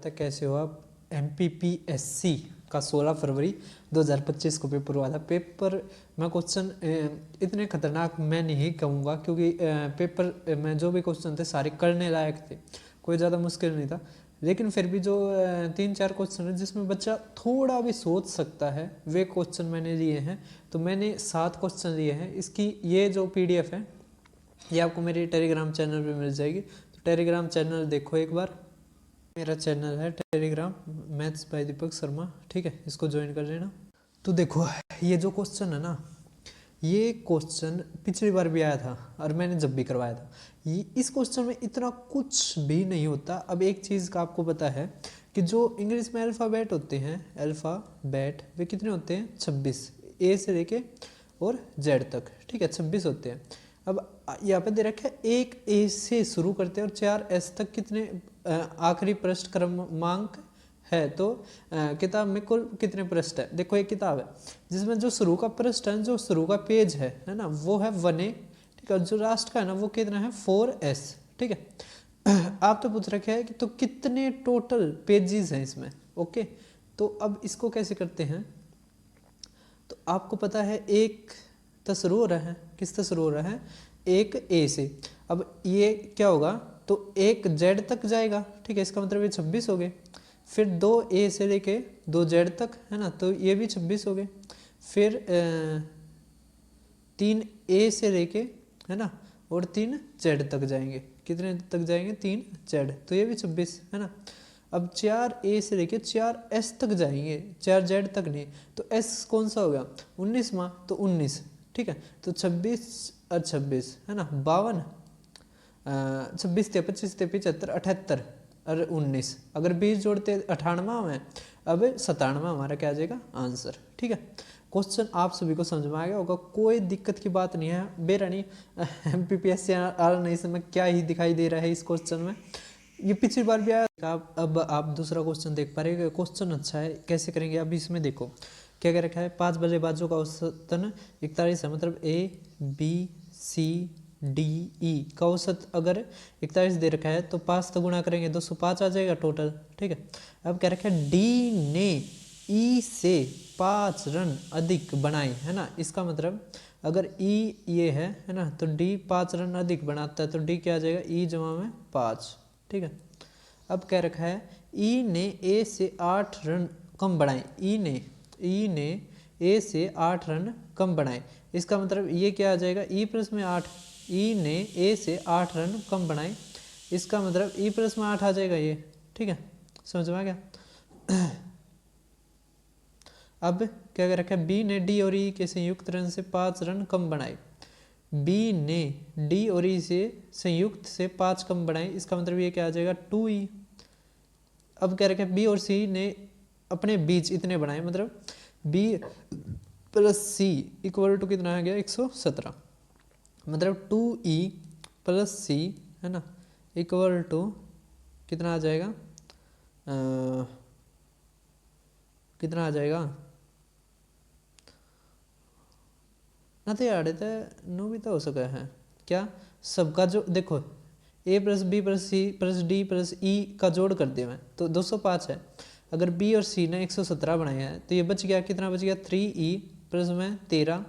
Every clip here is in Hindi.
तो कैसे हो आप। MPPSC का 16 फरवरी 2025 को पेपर हुआ था। पेपर में क्वेश्चन इतने खतरनाक मैं नहीं कहूँगा, क्योंकि पेपर में जो भी क्वेश्चन थे सारे करने लायक थे, कोई ज़्यादा मुश्किल नहीं था। लेकिन फिर भी जो 3-4 क्वेश्चन है जिसमें बच्चा थोड़ा भी सोच सकता है, वे क्वेश्चन मैंने लिए हैं। तो मैंने 7 क्वेश्चन लिए हैं। इसकी ये जो PDF है ये आपको मेरे टेलीग्राम चैनल पे मिल जाएगी। तो टेलीग्राम चैनल देखो एक बार, मेरा चैनल है Telegram maths by Deepak Sharma, ठीक है, इसको ज्वाइन कर लेना। तो देखो ये जो क्वेश्चन है ना, ये क्वेश्चन पिछली बार भी आया था और मैंने जब भी करवाया था। ये इस क्वेश्चन में इतना कुछ भी नहीं होता। अब एक चीज़ का आपको पता है कि जो इंग्लिश में अल्फ़ाबेट होते हैं, अल्फ़ाबेट वे कितने होते हैं? 26, ए से लेके और जेड तक, ठीक है, 26 होते हैं। अब यहाँ पे दे रखा है एक ए से शुरू करते हैं और 4 एस तक कितने आखिरी पृष्ठ क्रमांक है। तो किताब में कुल कितने पृष्ठ है? देखो एक किताब है जिसमें जो शुरू का पृष्ठ है, जो शुरू का पेज है ना, वो है 1A, ठीक है। जो लास्ट का है ना वो कितना है? 4S, ठीक है। आप तो पूछ रखे हैं कि तो कितने टोटल पेजेस हैं इसमें? ओके, तो अब इसको कैसे करते हैं? तो आपको पता है एक तो शुरू हो रहा है, किस से शुरू हो रहा है? एक ए से। अब ये क्या होगा? तो एक जेड तक जाएगा, ठीक है, इसका मतलब ये 26 हो गए। फिर 2A से लेके 2Z तक है ना, तो ये भी 26 हो गए। फिर 3A से लेके है ना और 3Z तक जाएंगे, कितने तक जाएंगे? 3Z, तो ये भी 26 है ना। अब 4A से लेके 4S तक जाएंगे, 4Z तक नहीं, तो S कौन सा होगा? 19वां, तो 19, ठीक है। तो 26 और 26 है ना, 52, 26 थे 25 थे 75 78 और 19, अगर 20 जोड़ते 98 में, अब 97 हमारा क्या आ जाएगा? आंसर, ठीक है। क्वेश्चन आप सभी को समझ में आ गया होगा, कोई दिक्कत की बात नहीं है। बेरानी MPPSC नहीं समय क्या ही दिखाई दे रहा है इस क्वेश्चन में, ये पिछली बार भी आया। अब आप दूसरा क्वेश्चन देख पा रहे, क्वेश्चन अच्छा है, कैसे करेंगे? अब इसमें देखो क्या क्या रखा है। 5 बल्लेबाजों का औसतन 41 है, मतलब ABCDE का औसत अगर 41 दे रखा है तो 5 तो गुणा करेंगे 205 आ जाएगा टोटल, ठीक है। अब क्या रखा है? डी ने ई से 5 रन अधिक बनाए, है ना। इसका मतलब अगर ई ये है ना, तो डी 5 रन अधिक बनाता है, तो डी क्या आ जाएगा? ई जमा में 5, ठीक है। अब क्या रखा है? ई ने ए से 8 रन कम बनाए, ई ने ए से 8 रन कम बनाए, इसका मतलब ये क्या आ जाएगा? ई प्लस में 8, ई ने ए से 8 रन कम बनाए, इसका मतलब ई प्लस में 8 आ जाएगा ये, ठीक है, समझ में आ गया। अब क्या कर रखा है? बी ने डी और ई के संयुक्त रन से 5 रन कम बनाए, बी ने डी और ई से संयुक्त से 5 कम बनाए, इसका मतलब ये क्या आ जाएगा? 2E। अब क्या रखा है? बी और सी ने अपने बीच इतने बनाए, मतलब B plus C equal to कितना आ गया? 117, मतलब 2E प्लस सी है ना इक्वल टू कितना आ जाएगा? कितना आ जाएगा ना? तो यार नो भी तो हो सका है क्या? सबका जो देखो A plus B plus C plus D plus E का जोड़ कर दिया मैं, तो 205 है। अगर बी और सी ने 117 बनाए हैं तो ये बच गया, कितना बच गया? 3E प्लस में 13,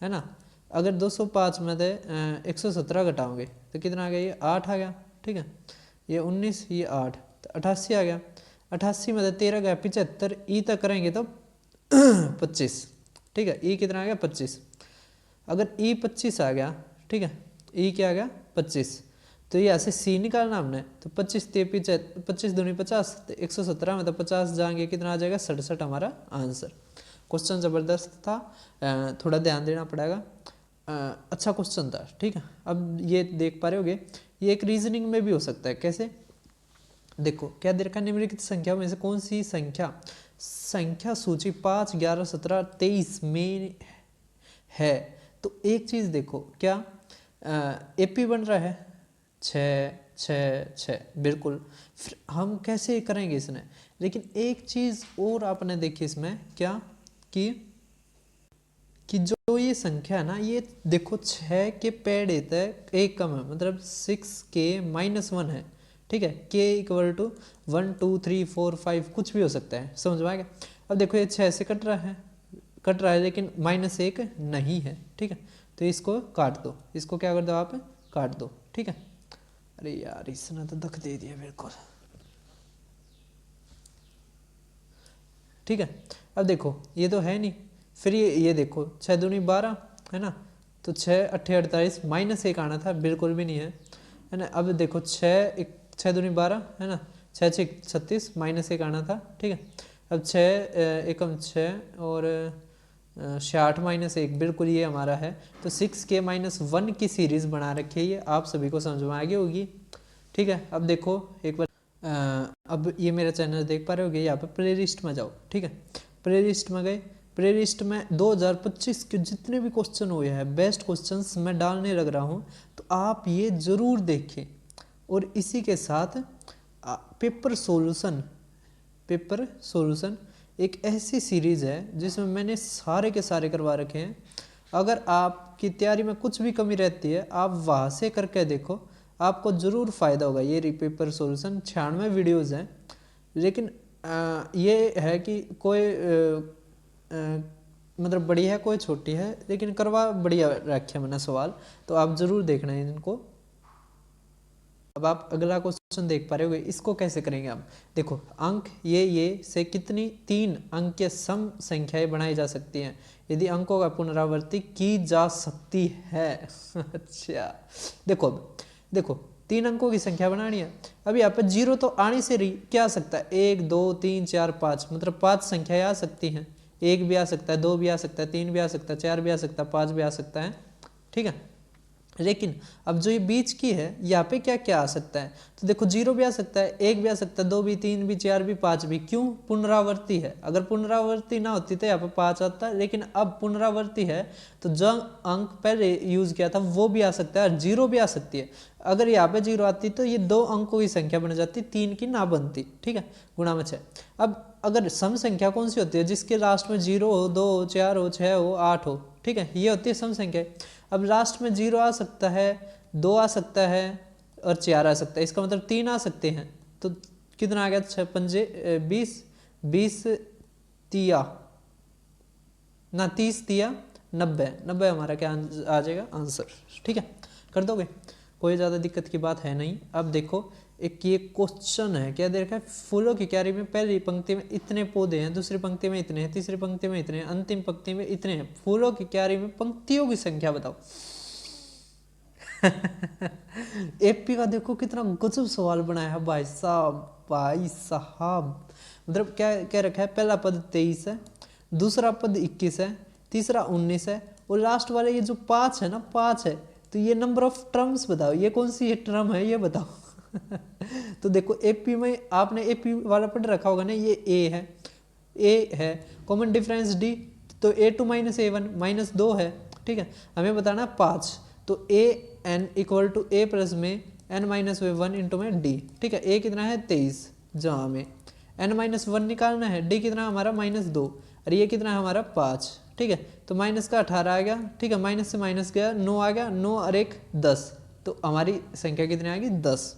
है ना। अगर 205 में से 117 घटाओगे तो कितना आ गया? ये 8 आ गया, ठीक है। ये 19, ये 8, तो 88 आ गया। 88 में से 13 गया 75, ई तक करेंगे तो 25, ठीक है। ई कितना आ गया? 25। अगर ई 25 आ गया, ठीक है, ई क्या आ गया? 25, तो ये ऐसे सी निकालना हमने, तो 25 25 दूनी 50, तो 117 में तो 50 जाएंगे, कितना आ जाएगा? 67 हमारा आंसर। क्वेश्चन ज़बरदस्त था, थोड़ा ध्यान देना पड़ेगा, अच्छा क्वेश्चन था, ठीक है। अब ये देख पा रहे होगे, ये एक रीजनिंग में भी हो सकता है। कैसे? देखो क्या दे रखा है? निम्नलिखित संख्या में से कौन सी संख्या सूची 5, 11, 17, 23 में है? तो एक चीज देखो, क्या AP बन रहा है? 6 6 6, बिल्कुल। फिर हम कैसे करेंगे इसने? लेकिन एक चीज और आपने देखी इसमें, क्या कि जो ये संख्या है ना, ये देखो 6 के पेड़ देता है, एक कम है, मतलब 6 के -1 है, ठीक है, k इक्वल टू 1 2 3 4 5 कुछ भी हो सकता है, समझ में आ गया। अब देखो ये 6 से कट रहा है लेकिन -1 नहीं है, ठीक है, तो इसको काट दो, इसको क्या कर दो आप, काट दो, ठीक है। अरे यार इसने तो धक दे दिया बिल्कुल, ठीक है। अब देखो ये तो है नहीं, फिर ये देखो 6 दूनी 12 है ना, तो 6 8 48 -1 आना था, बिल्कुल भी नहीं है ना। अब देखो 6 दूनी 12 है ना, 6 6 36 -1 आना था, ठीक है। अब 6 एकम 6 और 66 -1 बिल्कुल ये हमारा है, तो 6k -1 की सीरीज बना रखी है, ये आप सभी को समझ में आ गई होगी, ठीक है। अब देखो एक बार अब ये मेरा चैनल देख पा रहे होगे, यहाँ पे प्ले लिस्ट में जाओ, ठीक है। प्ले लिस्ट में गए, प्ले लिस्ट में 2025 के जितने भी क्वेश्चन हुए हैं बेस्ट क्वेश्चंस मैं डालने लग रहा हूँ, तो आप ये ज़रूर देखें। और इसी के साथ पेपर सॉल्यूशन एक ऐसी सीरीज़ है जिसमें मैंने सारे के सारे करवा रखे हैं। अगर आपकी तैयारी में कुछ भी कमी रहती है आप वहाँ से करके देखो, आपको ज़रूर फ़ायदा होगा। ये पेपर सॉल्यूशन 96 वीडियोज़ हैं, लेकिन ये है कि कोई मतलब बड़ी है कोई छोटी है, लेकिन करवा बढ़िया रखे मैंने सवाल, तो आप ज़रूर देखना है इनको। अब आप अगला क्वेश्चन देख पा रहे होगे, इसको कैसे करेंगे आप, देखो अंक ये से कितनी 3 अंक के सम संख्याएं बनाई जा सकती हैं यदि अंकों का पुनरावृत्ति की जा सकती है। अच्छा देखो 3 अंकों की संख्या बनानी है। अब यहाँ पे 0 तो आने से क्या आ सकता है, 1 2 3 4 5, मतलब 5 संख्याएं आ सकती हैं, 1 भी आ सकता है, 2 भी आ सकता है, 3 भी आ सकता है, 4 भी आ सकता है, 5 भी आ सकता है, ठीक है। लेकिन अब जो ये बीच की है यहाँ पे क्या क्या आ सकता है, तो देखो 0 भी आ सकता है, 1 भी आ सकता है, 2 भी, 3 भी, 4 भी, 5 भी, क्यों, पुनरावृत्ति है। अगर पुनरावृत्ति ना होती तो यहाँ पे 5 आता है, लेकिन अब पुनरावृत्ति है तो जो अंक पहले यूज किया था वो भी आ सकता है और 0 भी आ सकती है। अगर यहाँ पे 0 आती तो ये 2 अंकों की संख्या बन जाती, 3 की ना बनती, ठीक है, गुणा में 6। अब अगर सम संख्या कौन सी होती है, जिसके लास्ट में 0 हो, 2 हो, 4 हो, 6 हो, 8 हो, ठीक है, ये होती है सम संख्या। अब लास्ट में 0 आ सकता है, 2 आ सकता है और 4 आ सकता है, इसका मतलब 3 आ सकते हैं, तो कितना आ गया, 6 पंजे 20, 20 तिया ना 30 तिया 90 हमारा क्या आ जाएगा आंसर, ठीक है, कर दोगे, कोई ज़्यादा दिक्कत की बात है नहीं। अब देखो एक ये क्वेश्चन है, क्या दे रखा है, फूलों की क्यारी में पहली पंक्ति में इतने पौधे हैं, दूसरी पंक्ति में इतने हैं, तीसरी पंक्ति में इतने हैं, अंतिम पंक्ति में इतने हैं, फूलों की क्यारी में पंक्तियों की संख्या बताओ। एपी का देखो कितना गजब सवाल बनाया है भाई साहब। मतलब क्या क्या रखा है, पहला पद 23 है, दूसरा पद 21 है, तीसरा 19 है, और लास्ट वाले ये जो 5 है ना, 5 है, तो ये नंबर ऑफ टर्म्स बताओ, ये कौन सी टर्म है ये बताओ। तो देखो एपी में आपने एपी वाला पढ़ रखा होगा ना, ये ए है, कॉमन डिफरेंस डी, तो a2 - a1 -2 है, ठीक है, हमें बताना 5, तो A N equal to A plus में n - 1 इंटू में डी, ठीक है, ए कितना है 23, जहाँ में n - 1 निकालना है, डी कितना हमारा -2, और ये कितना है हमारा 5, ठीक है, तो माइनस का 18 आ गया, ठीक है, माइनस से माइनस गया 9 आ गया, 9 और 1 10, तो हमारी संख्या कितनी आ गई 10।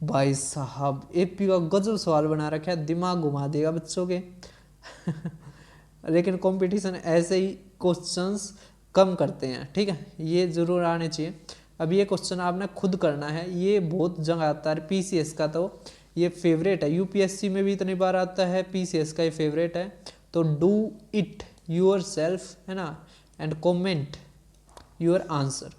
भाई साहब एपी का गजब सवाल बना रखा है, दिमाग घुमा देगा बच्चों के। लेकिन कंपटीशन ऐसे ही क्वेश्चंस कम करते हैं, ठीक है, ये जरूर आने चाहिए। अब ये क्वेश्चन आपने खुद करना है, ये बहुत जगह आता है, पीसीएस का तो ये फेवरेट है, यूपीएससी में भी इतनी बार आता है, पीसीएस का ये फेवरेट है, तो डू इट योर सेल्फ, है ना, एंड कॉमेंट योर आंसर।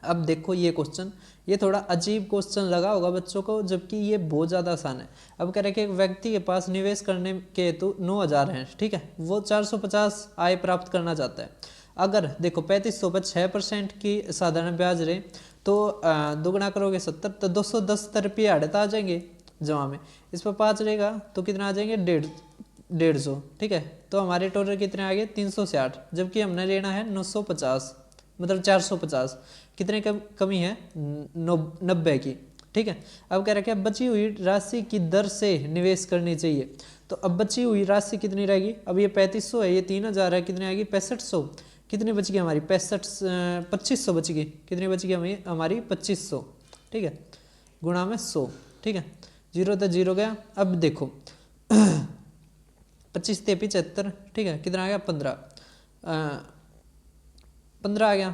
अब देखो ये क्वेश्चन, ये थोड़ा अजीब क्वेश्चन लगा होगा बच्चों को, जबकि ये बहुत ज़्यादा आसान है। अब कह रहे हैं कि एक व्यक्ति के पास निवेश करने के हेतु 9,000 हैं, ठीक है, वो 450 आय प्राप्त करना चाहता है। अगर देखो 3500 पर 6% की साधारण ब्याज रहे तो दोगुना करोगे 70, तो 210 रुपये अड़ता आ जाएंगे जमा में, इस पर 5 रहेगा तो कितना आ जाएंगे 150, ठीक है, तो हमारे टोटल कितने आ गए 360, जबकि हमने लेना है 950, मतलब 450, कितने कमी है 90 की, ठीक है। अब कह रहा है बची हुई राशि की दर से निवेश करनी चाहिए, तो अब बची हुई राशि कितनी रहेगी, अब ये 3500 है, ये 3000 है, कितनी आएगी 6500, कितनी बच गई हमारी 2500 बच गई, कितनी बच गई हमें हमारी 2500, ठीक है, गुणा में 100, ठीक है, 0 तो 0 गया। अब देखो 25 तेपी 75, ठीक है, कितना आ गया 15, 15 आ गया।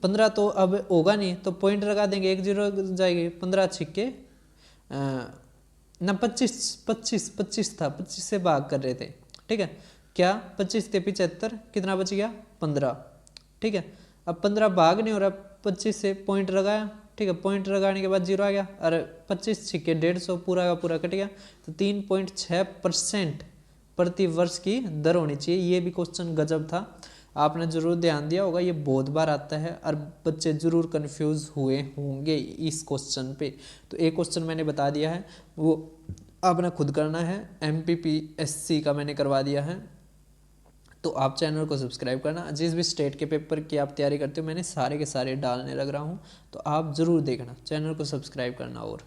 15 तो अब होगा नहीं तो पॉइंट लगा देंगे, 1 0 जाएगी, 15 छिक्के ना 25 था, 25 से भाग कर रहे थे, ठीक है, क्या 25 तेपी 75, कितना बच गया 15, ठीक है। अब 15 भाग नहीं हो रहा 25 से, पॉइंट लगाया, ठीक है, पॉइंट लगाने के बाद 0 आ गया, और 25 छिक्के 150, पूरा का पूरा कट गया। तो 3.6% प्रति वर्ष की दर होनी चाहिए। ये भी क्वेश्चन गजब था, आपने जरूर ध्यान दिया होगा, ये बहुत बार आता है और बच्चे जरूर कंफ्यूज हुए होंगे इस क्वेश्चन पे। तो एक क्वेश्चन मैंने बता दिया है, वो आपने खुद करना है, MPPSC का मैंने करवा दिया है। तो आप चैनल को सब्सक्राइब करना, जिस भी स्टेट के पेपर की आप तैयारी करते हो मैंने सारे के सारे डालने लग रहा हूँ, तो आप ज़रूर देखना, चैनल को सब्सक्राइब करना। और